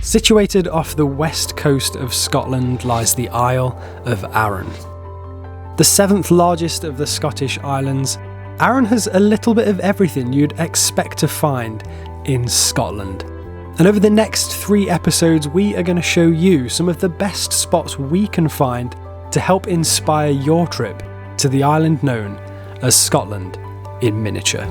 Situated off the west coast of Scotland lies the Isle of Arran. The 7th largest of the Scottish islands, Arran has a little bit of everything you'd expect to find in Scotland. And over the next 3 episodes, we are going to show you some of the best spots we can find to help inspire your trip to the island known as Scotland in miniature.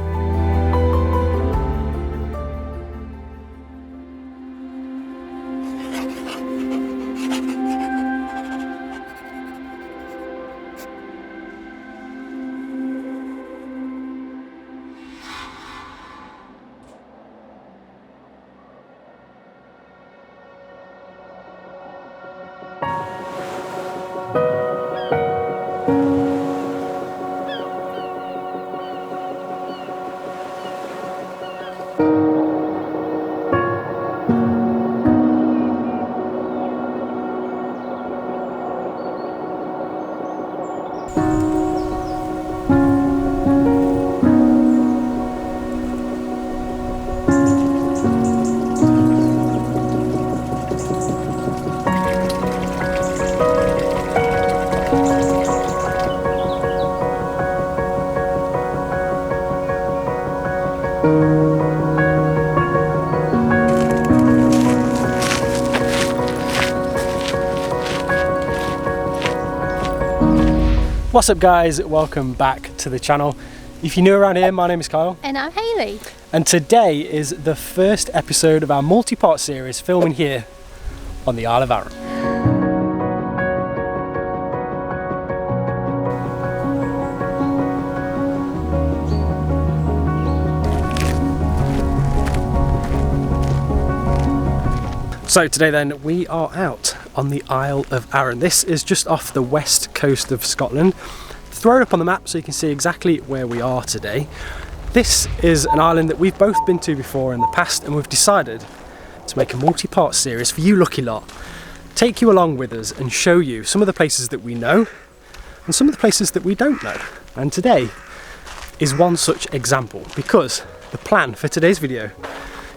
What's up guys, welcome back to the channel. If you're new around here, my name is Kyle. And I'm Hayley. And today is the first episode of our multi-part series filming here on the Isle of Arran. So today then, we are out on the Isle of Arran. This is just off the west coast of Scotland. Throw it up on the map so you can see exactly where we are today. This is an island that we've both been to before in the past, and we've decided to make a multi-part series for you lucky lot. Take you along with us and show you some of the places that we know and some of the places that we don't know. And today is one such example, because the plan for today's video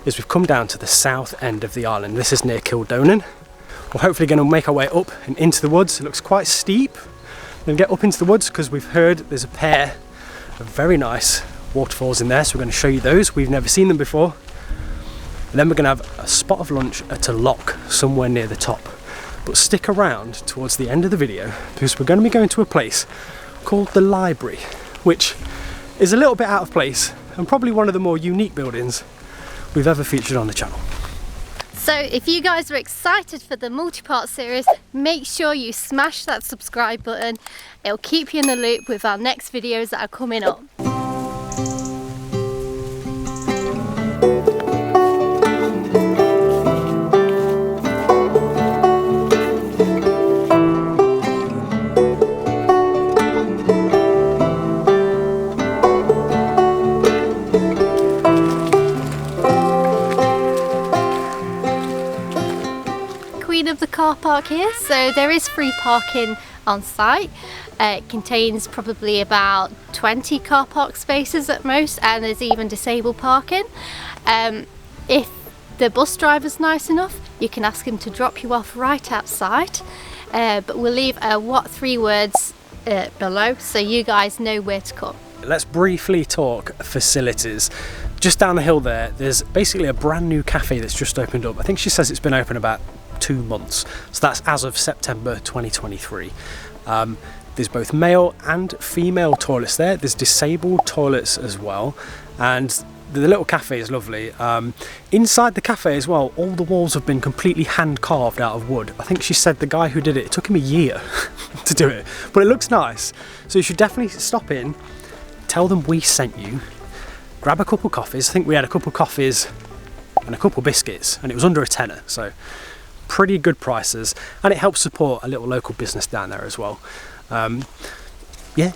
is we've come down to the south end of the island. This is near Kildonan. We're hopefully going to make our way up and into the woods. It looks quite steep. We're going to get up into the woods because we've heard there's a pair of very nice waterfalls in there, so we're going to show you those. We've never seen them before. And then we're going to have a spot of lunch at a loch somewhere near the top. But stick around towards the end of the video because we're going to be going to a place called the library, which is a little bit out of place and probably one of the more unique buildings we've ever featured on the channel. So if you guys are excited for the multi-part series, make sure you smash that subscribe button. It'll keep you in the loop with our next videos that are coming up. Of the car park here, so there is free parking on site. It contains probably about 20 car park spaces at most, and there's even disabled parking. If the bus driver's nice enough, you can ask him to drop you off right outside, but we'll leave 3 words below so you guys know where to come. Let's briefly talk facilities. Just down the hill there's basically a brand new cafe that's just opened up. I think she says it's been open about 2 months, so that's as of September 2023. There's both male and female toilets there. There's disabled toilets as well, and the little cafe is lovely. Inside the cafe as well, all the walls have been completely hand carved out of wood. I think she said the guy who did it took him a year to do it, but it looks nice. So you should definitely stop in, tell them we sent you, grab a couple coffees. I think we had a couple coffees and a couple biscuits, and it was under a tenner, so pretty good prices, and it helps support a little local business down there as well. Yeah.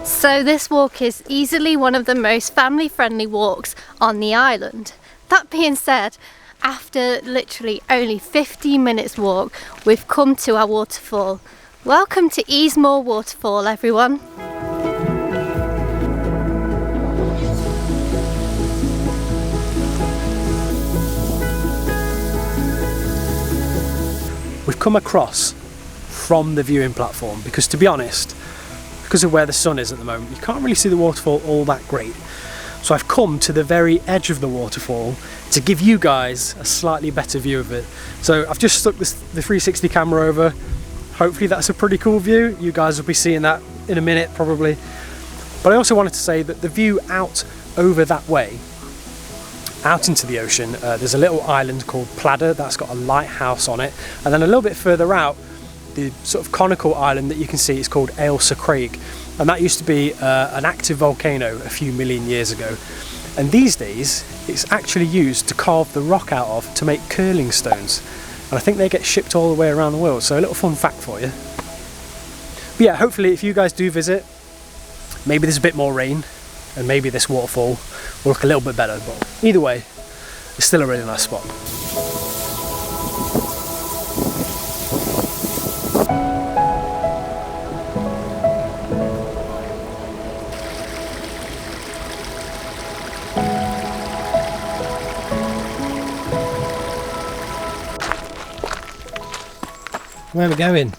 So this walk is easily one of the most family-friendly walks on the island. That being said, after literally only 15 minutes walk, we've come to our waterfall. Welcome to Eas Mor waterfall, everyone. We've come across from the viewing platform because, to be honest, because of where the sun is at the moment, you can't really see the waterfall all that great. So I've come to the very edge of the waterfall to give you guys a slightly better view of it. So I've just stuck the 360 camera over. Hopefully that's a pretty cool view. You guys will be seeing that in a minute probably. But I also wanted to say that the view out over that way, out into the ocean, there's a little island called Pladder that's got a lighthouse on it, and then a little bit further out, the sort of conical island that you can see is called Eas Mor, and that used to be an active volcano a few million years ago, and these days it's actually used to carve the rock out of to make curling stones, and I think they get shipped all the way around the world. So a little fun fact for you. But yeah, hopefully if you guys do visit, maybe there's a bit more rain and maybe this waterfall will look a little bit better, but either way, it's still a really nice spot. Where are we going?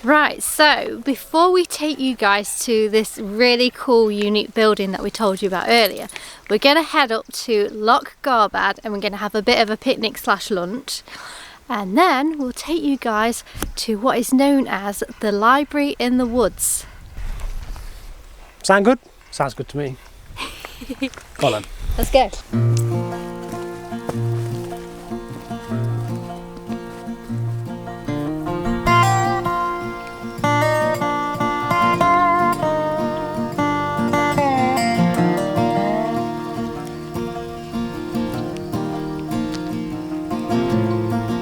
Right, so before we take you guys to this really cool, unique building that we told you about earlier, we're going to head up to Loch and we're going to have a bit of a picnic / lunch, and then we'll take you guys to what is known as the Library in the Woods. Sound good? Sounds good to me. Go on then. Let's go.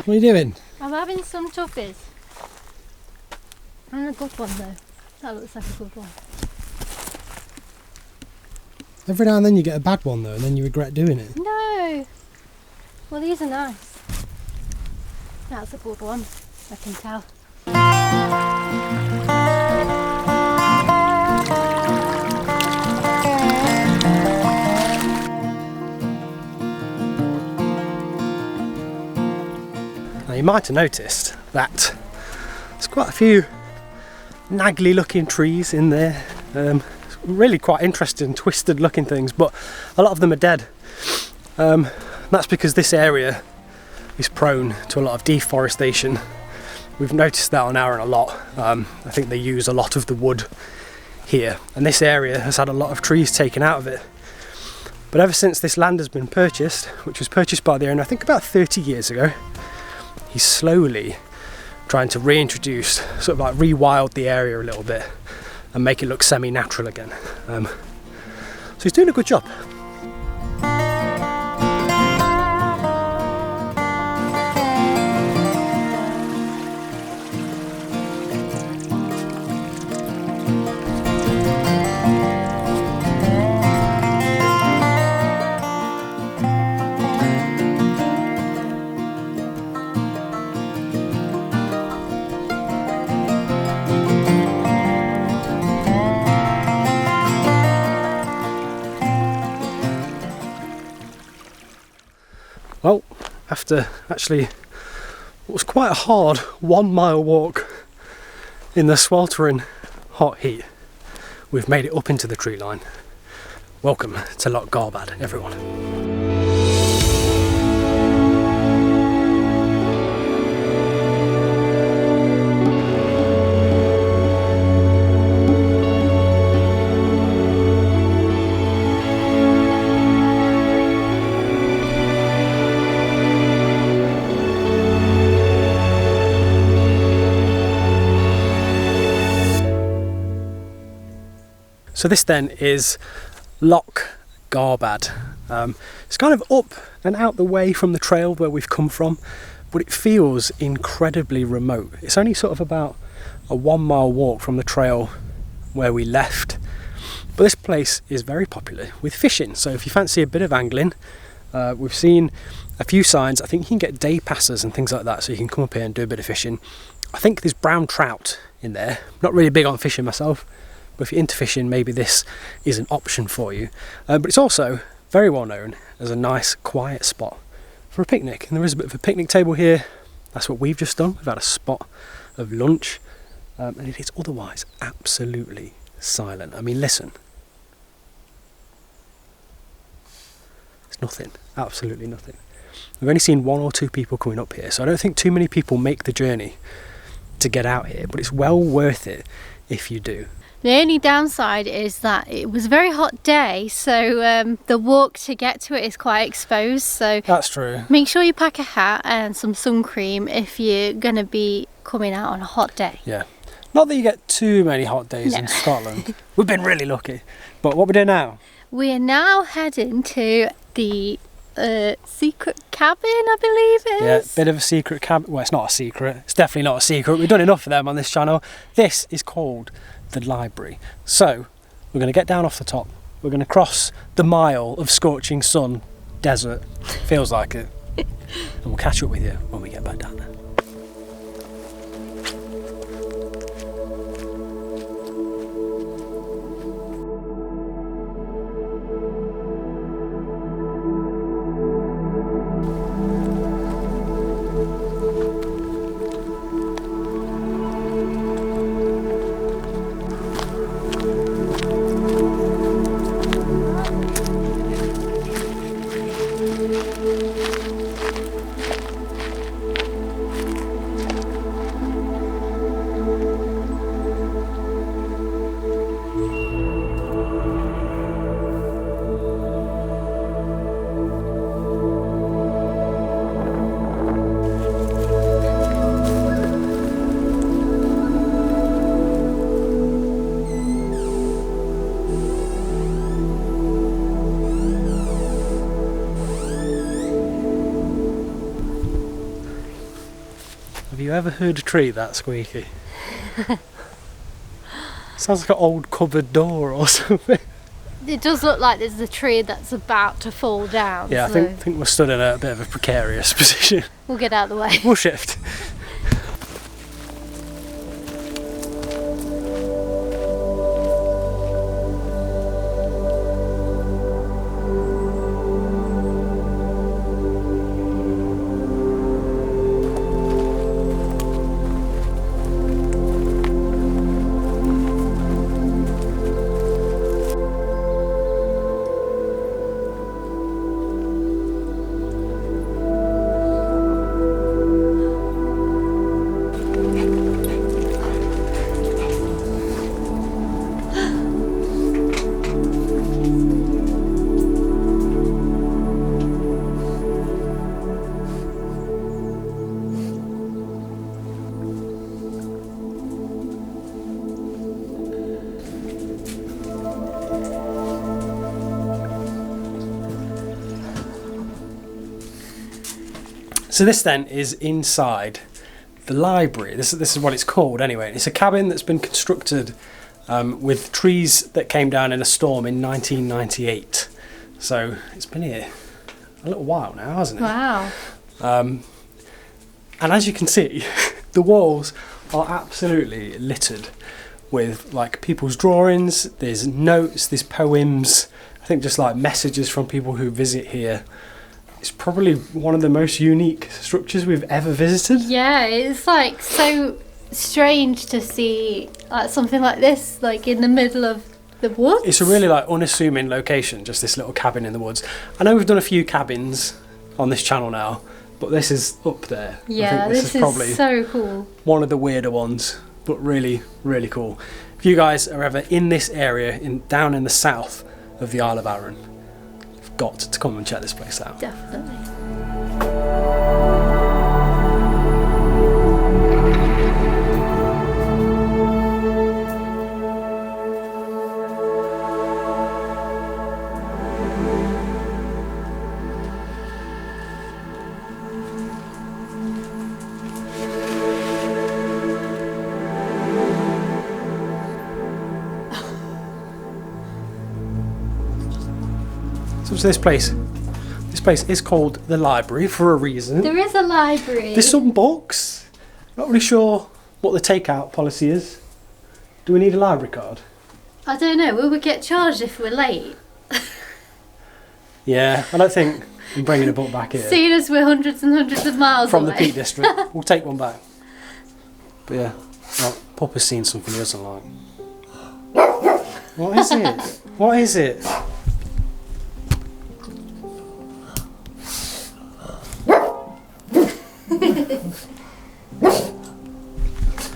What are you doing? I'm having some toffees. And a good one though. That looks like a good one. Every now and then you get a bad one though, and then you regret doing it. No! Well, these are nice. That's a good one, I can tell. Now you might have noticed that there's quite a few naggly looking trees in there. Really quite interesting, twisted looking things, but a lot of them are dead. That's because this area is prone to a lot of deforestation. We've noticed that on Arran a lot. I think they use a lot of the wood here, and this area has had a lot of trees taken out of it. But ever since this land has been purchased, which was purchased by the owner I think about 30 years ago, he's slowly trying to reintroduce, sort of like rewild the area a little bit and make it look semi-natural again. So he's doing a good job. Well, after actually what was quite a hard 1 mile walk in the sweltering hot heat, we've made it up into the tree line. Welcome to Loch Garbad, everyone. So this then is Loch Garbad. It's kind of up and out the way from the trail where we've come from, but it feels incredibly remote. It's only sort of about a 1 mile walk from the trail where we left. But this place is very popular with fishing, so if you fancy a bit of angling, We've seen a few signs. I think you can get day passes and things like that, so you can come up here and do a bit of fishing. I think there's brown trout in there. Not really big on fishing myself, but if you're into fishing, maybe this is an option for you. But it's also very well known as a nice quiet spot for a picnic. And there is a bit of a picnic table here. That's what we've just done. We've had a spot of lunch, and it is otherwise absolutely silent. I mean, listen. It's nothing, absolutely nothing. We've only seen 1 or 2 people coming up here, so I don't think too many people make the journey to get out here, but it's well worth it if you do. The only downside is that it was a very hot day, so the walk to get to it is quite exposed. So that's true. Make sure you pack a hat and some sun cream if you're going to be coming out on a hot day. Yeah. Not that you get too many hot days in Scotland. We've been really lucky. But what we're doing now? We are now heading to the secret cabin, I believe it is. Yeah, bit of a secret cabin. Well, it's not a secret. It's definitely not a secret. We've done enough of them on this channel. This is called the library. So we're going to get down off the top. We're going to cross the mile of scorching sun desert. Feels like it. And we'll catch up with you when we get back down there. Have you ever heard a tree that squeaky? Sounds like an old cupboard door or something. It does look like there's a tree that's about to fall down. Yeah, so I think we're stood in a bit of a precarious position. we'll get out of the way. We'll shift. So this then is inside the library. This is what it's called anyway. It's a cabin that's been constructed with trees that came down in a storm in 1998. So it's been here a little while now, hasn't it? Wow. And as you can see, the walls are absolutely littered with like people's drawings. There's notes, there's poems. I think just like messages from people who visit here. It's probably one of the most unique structures we've ever visited. Yeah, it's like so strange to see like something like this like in the middle of the woods. It's a really like unassuming location, just this little cabin in the woods. I know we've done a few cabins on this channel now, but this is up there. Yeah, I think this is probably so cool. one of the weirder ones, but really, really cool. If you guys are ever in this area, down in the south of the Isle of Arran, you've got to come and check this place out. Definitely. So this place place is called the library for a reason. There is a library. There's some books. Not really sure what the takeout policy is. Do we need a library card? I don't know. Will we get charged if we're late? Yeah, I don't think I'm bringing a book back here. Seeing as we're hundreds and hundreds of miles From away. the Peak District. We'll take one back. But yeah, well, Pop has seen something he doesn't like. What is it? What is it?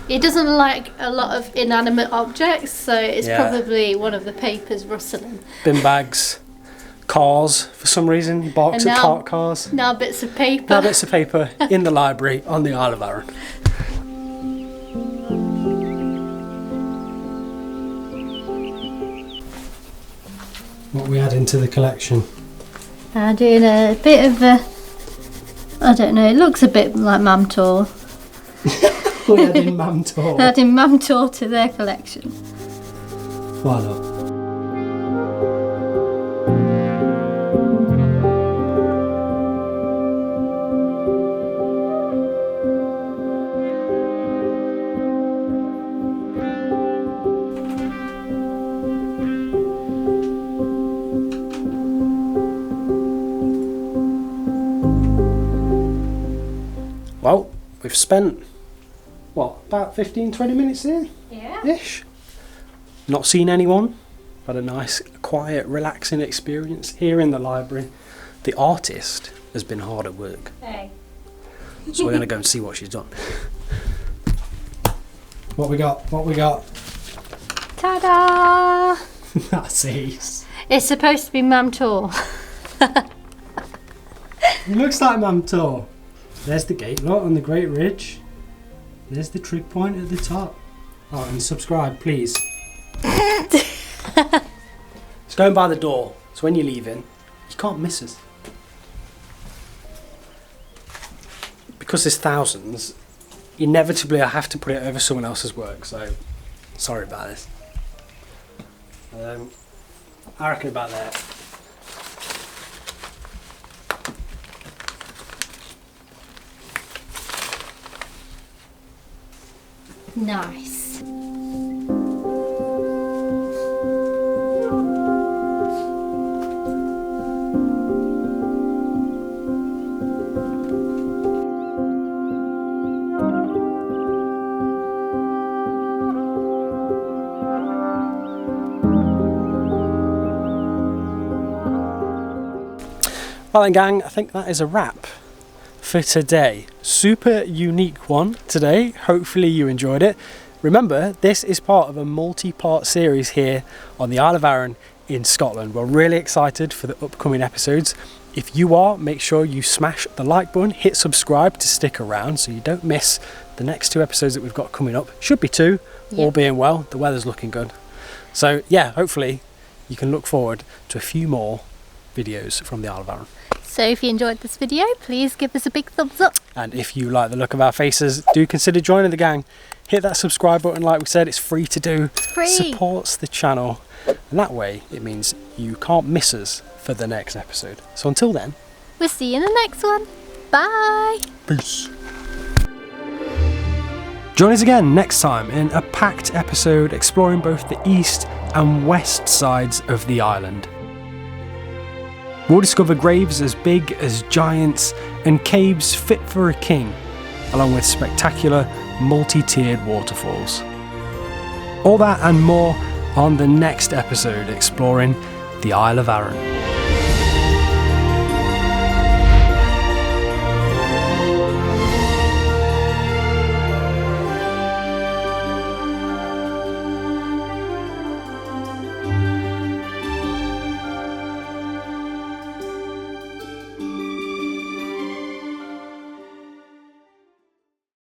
He doesn't like a lot of inanimate objects, so it's Yeah. probably one of the papers rustling. Bin bags, cars, for some reason. He barks And at now- parked cars. Now bits of paper. Now bits of paper in the library on the Isle of Arran. What we add into the collection? Doing a bit of a, I don't know, it looks a bit like Mamtor. We add in Mamtor. Adding Mamtor to their collection. Why not? Well, we've spent, what, about 15-20 minutes here? Yeah. Ish. Not seen anyone. Had a nice, quiet, relaxing experience here in the library. The artist has been hard at work. Hey. So we're going to go and see what she's done. What we got? What we got? Ta-da! That's Eas. It's supposed to be Mamtor. It looks like Mamtor. There's the gate lot on the Great Ridge. There's the trig point at the top. Oh, and subscribe, please. It's going by the door, so when you're leaving, you can't miss us. Because there's thousands, inevitably I have to put it over someone else's work, so sorry about this. I reckon about there. Nice. Well then gang, I think that is a wrap for today. Super unique one today. Hopefully you enjoyed it. Remember, this is part of a multi-part series here on the Isle of Arran in Scotland. We're really excited for the upcoming episodes. If you are, make sure you smash the like button, hit subscribe to stick around so you don't miss the next 2 episodes that we've got coming up. Should be 2, all being well. The weather's looking good. So yeah, hopefully you can look forward to a few more videos from the Isle of Arran. So if you enjoyed this video, please give us a big thumbs up. And if you like the look of our faces, do consider joining the gang. Hit that subscribe button, like we said, it's free to do. It's free. Supports the channel. And that way, it means you can't miss us for the next episode. So until then, We'll see you in the next one. Bye. peace. Join us again next time in a packed episode exploring both the east and west sides of the island. We'll discover graves as big as giants and caves fit for a king, along with spectacular multi-tiered waterfalls. All that and more on the next episode exploring the Isle of Arran.